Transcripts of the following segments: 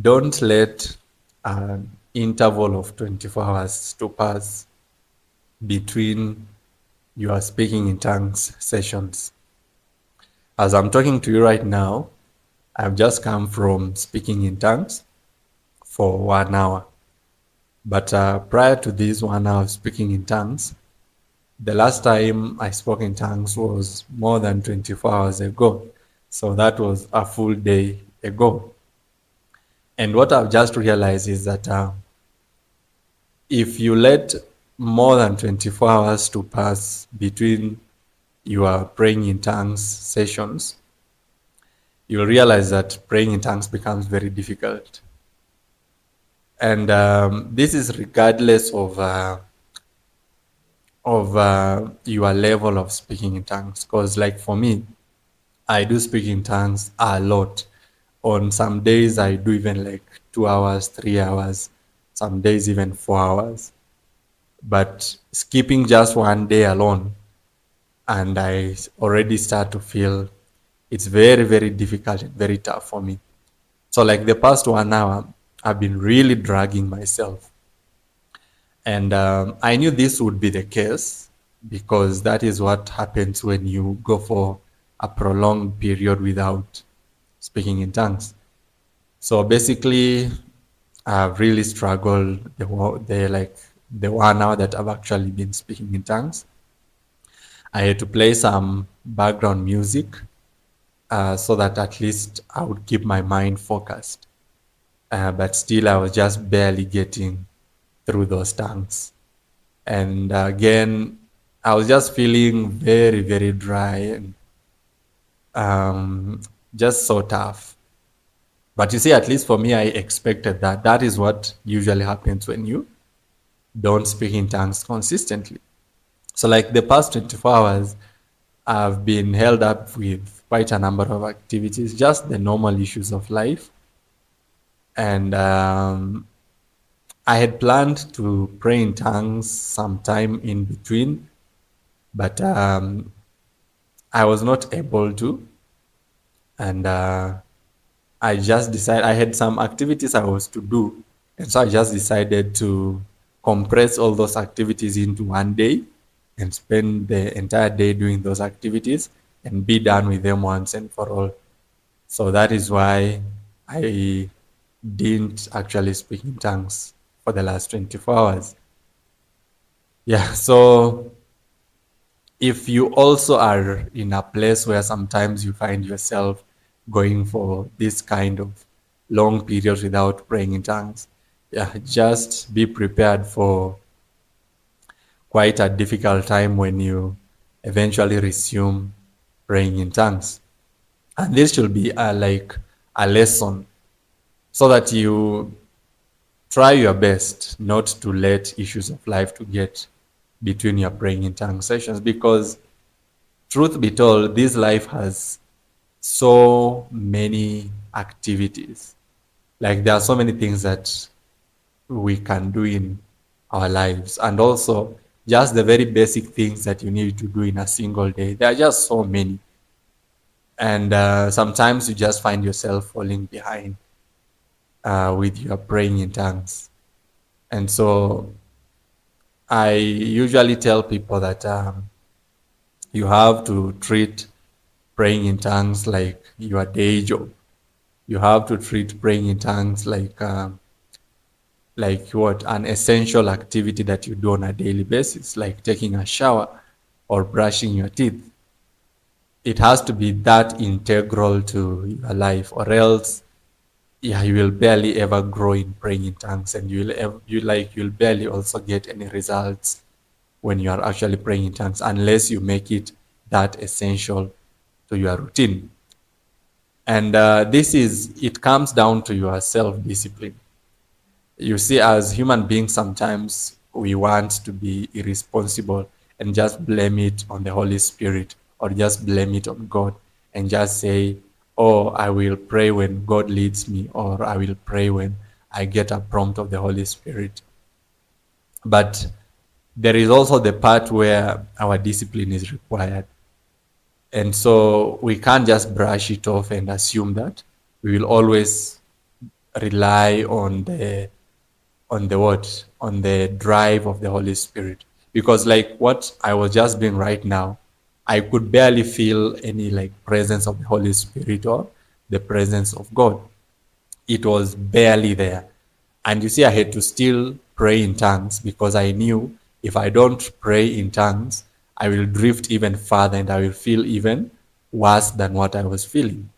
Don't let an interval of 24 hours to pass between your speaking in tongues sessions. As I'm talking to you right now, I've just come from speaking in tongues for 1 hour. But prior to this 1 hour of speaking in tongues, the last time I spoke in tongues was more than 24 hours ago. So that was a full day ago. And what I've just realized is that if you let more than 24 hours to pass between your praying in tongues sessions, you'll realize that praying in tongues becomes very difficult. And this is regardless of your level of speaking in tongues. Because, like for me, I do speak in tongues a lot. On some days, I do even like 2 hours, 3 hours, some days, even 4 hours. But skipping just one day alone, and I already start to feel it's very, very difficult and very tough for me. So, like the past 1 hour, I've been really dragging myself. And I knew this would be the case because that is what happens when you go for a prolonged period without speaking in tongues. So basically, I've really struggled the 1 hour that I've actually been speaking in tongues. I had to play some background music so that at least I would keep my mind focused. But still, I was just barely getting through those tongues. And again, I was just feeling very, very dry and um, just so tough. But you see, at least for me, I expected that. That is what usually happens when you don't speak in tongues consistently. So, like the past 24 hours, I've been held up with quite a number of activities, just the normal issues of life. And I had planned to pray in tongues sometime in between, but I was not able to. And I just decided I had some activities I was to do. And so I just decided to compress all those activities into one day and spend the entire day doing those activities and be done with them once and for all. So that is why I didn't actually speak in tongues for the last 24 hours. Yeah, so if you also are in a place where sometimes you find yourself going for this kind of long periods without praying in tongues, yeah, just be prepared for quite a difficult time when you eventually resume praying in tongues. And this should be like a lesson so that you try your best not to let issues of life to get between your praying in tongues sessions, because truth be told, this life has so many activities. Like there are so many things that we can do in our lives, and also just the very basic things that you need to do in a single day. There are just so many, and sometimes you just find yourself falling behind with your praying in tongues. And so I usually tell people that you have to treat praying in tongues like your day job. You have to treat praying in tongues like what an essential activity that you do on a daily basis, like taking a shower or brushing your teeth. It has to be that integral to your life, or else, yeah, you will barely ever grow in praying in tongues, and you'll barely also get any results when you are actually praying in tongues, unless you make it that essential to your routine. And it comes down to your self discipline. You see, as human beings, sometimes we want to be irresponsible and just blame it on the Holy Spirit, or just blame it on God and just say, oh, I will pray when God leads me, or I will pray when I get a prompt of the Holy Spirit. But there is also the part where our discipline is required. And so we can't just brush it off and assume that we will always rely on the what? On the drive of the Holy Spirit. Because like what I was just doing right now, I could barely feel any like presence of the Holy Spirit or the presence of God. It was barely there. And you see, I had to still pray in tongues because I knew if I don't pray in tongues, I will drift even further and I will feel even worse than what I was feeling.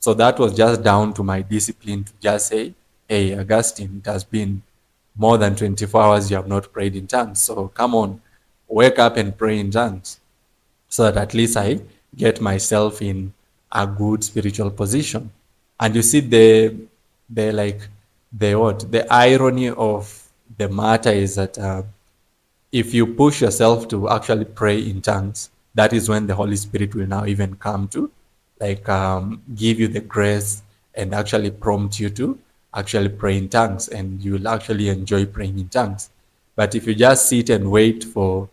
So that was just down to my discipline to just say, hey, Augustine, it has been more than 24 hours you have not prayed in tongues. So come on, wake up and pray in tongues so that at least I get myself in a good spiritual position. And you see the like the what the irony of the matter is that if you push yourself to actually pray in tongues, that is when the Holy Spirit will now even come to like give you the grace and actually prompt you to actually pray in tongues, and you will actually enjoy praying in tongues. But if you just sit and wait for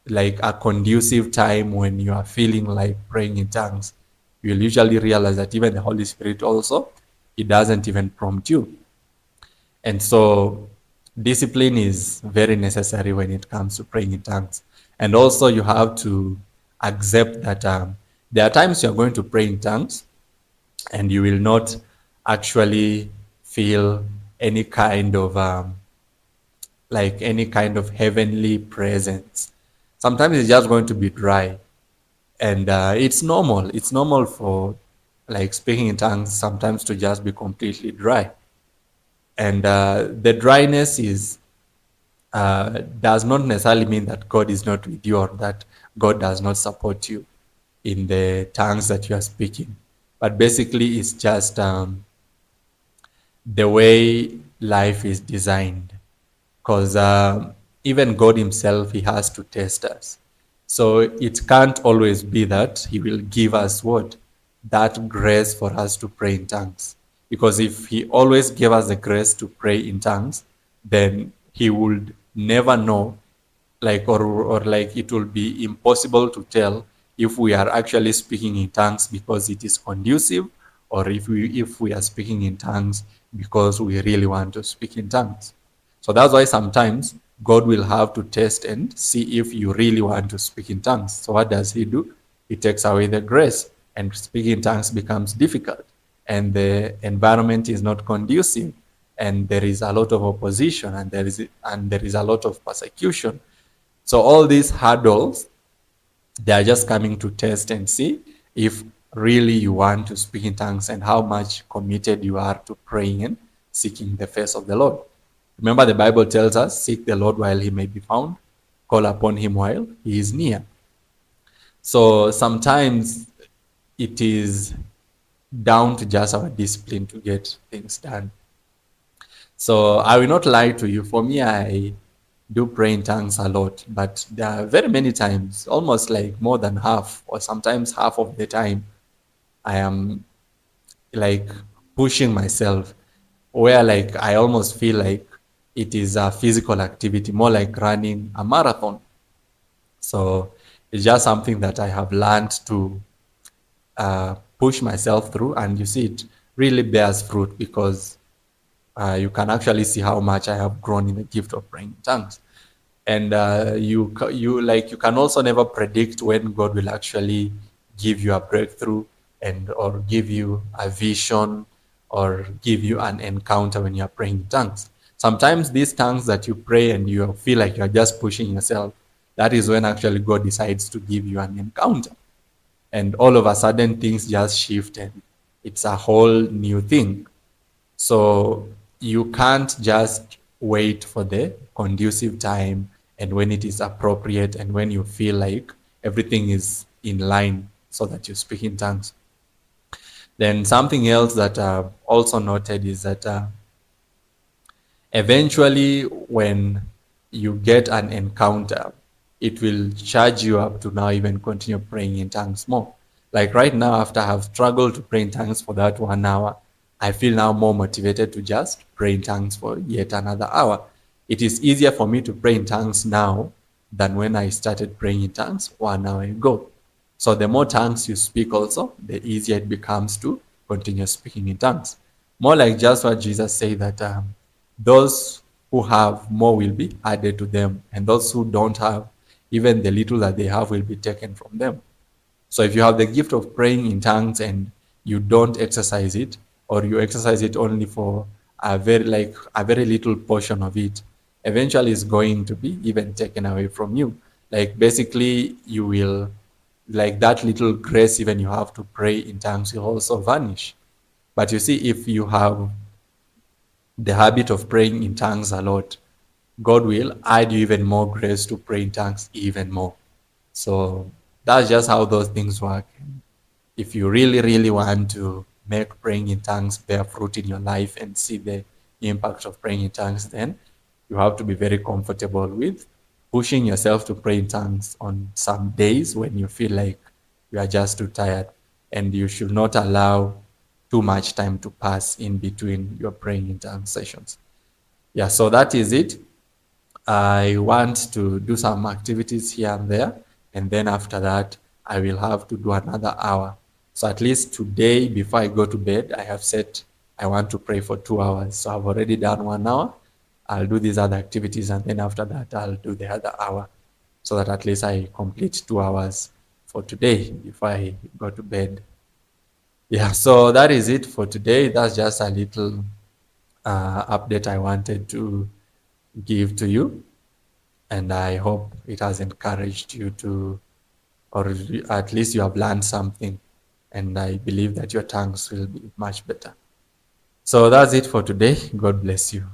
like a conducive time when you are feeling like praying in tongues, you'll usually realize that even the Holy Spirit also, it doesn't even prompt you. And so discipline is very necessary when it comes to praying in tongues. And also you have to accept that there are times you're going to pray in tongues and you will not actually feel any kind of like any kind of heavenly presence. Sometimes it's just going to be dry, and it's normal. It's normal for like speaking in tongues sometimes to just be completely dry, and the dryness is does not necessarily mean that God is not with you or that God does not support you in the tongues that you are speaking. But basically, it's just the way life is designed. Because even God Himself, He has to test us. So it can't always be that He will give us what? That grace for us to pray in tongues. Because if He always gave us the grace to pray in tongues, then He would never know, like, or like it will be impossible to tell if we are actually speaking in tongues because it is conducive, or if we are speaking in tongues because we really want to speak in tongues. So that's why sometimes God will have to test and see if you really want to speak in tongues. So what does He do? He takes away the grace, and speaking in tongues becomes difficult, and the environment is not conducive, and there is a lot of opposition, and there is a lot of persecution. So all these hurdles, they are just coming to test and see if really you want to speak in tongues and how much committed you are to praying and seeking the face of the Lord. Remember, the Bible tells us, seek the Lord while He may be found, call upon Him while He is near. So sometimes it is down to just our discipline to get things done. So I will not lie to you. For me, I do pray in tongues a lot, but there are very many times, almost like more than half, or sometimes half of the time, I am like pushing myself, where like I almost feel like it is a physical activity, more like running a marathon. So it's just something that I have learned to push myself through, and you see it really bears fruit because you can actually see how much I have grown in the gift of praying in tongues. And you can also never predict when God will actually give you a breakthrough, and or give you a vision, or give you an encounter when you are praying in tongues. Sometimes these tongues that you pray and you feel like you are just pushing yourself, that is when actually God decides to give you an encounter, and all of a sudden things just shift and it's a whole new thing. So you can't just wait for the conducive time and when it is appropriate and when you feel like everything is in line so that you speak in tongues. Then something else that I've also noted is that eventually when you get an encounter, it will charge you up to now even continue praying in tongues more. Like right now, after I have struggled to pray in tongues for that 1 hour, I feel now more motivated to just pray in tongues for yet another hour. It is easier for me to pray in tongues now than when I started praying in tongues 1 hour ago. So the more tongues you speak also, the easier it becomes to continue speaking in tongues. More like just what Jesus said that those who have more will be added to them, and those who don't have, even the little that they have will be taken from them. So if you have the gift of praying in tongues and you don't exercise it, or you exercise it only for a very little portion of it, eventually it's going to be even taken away from you. Like basically you will, like that little grace even you have to pray in tongues will also vanish. But you see, if you have the habit of praying in tongues a lot, God will add you even more grace to pray in tongues even more. So that's just how those things work. If you really, really want to make praying in tongues bear fruit in your life and see the impact of praying in tongues, then you have to be very comfortable with pushing yourself to pray in tongues on some days when you feel like you are just too tired. And you should not allow too much time to pass in between your praying in tongues sessions. Yeah, so that is it. I want to do some activities here and there, and then after that, I will have to do another hour. So at least today, before I go to bed, I have set I want to pray for 2 hours. So I've already done 1 hour. I'll do these other activities, and then after that, I'll do the other hour, so that at least I complete 2 hours for today before I go to bed. Yeah, so that is it for today. That's just a little update I wanted to give to you. And I hope it has encouraged you to, or at least you have learned something. And I believe that your tongues will be much better. So that's it for today. God bless you.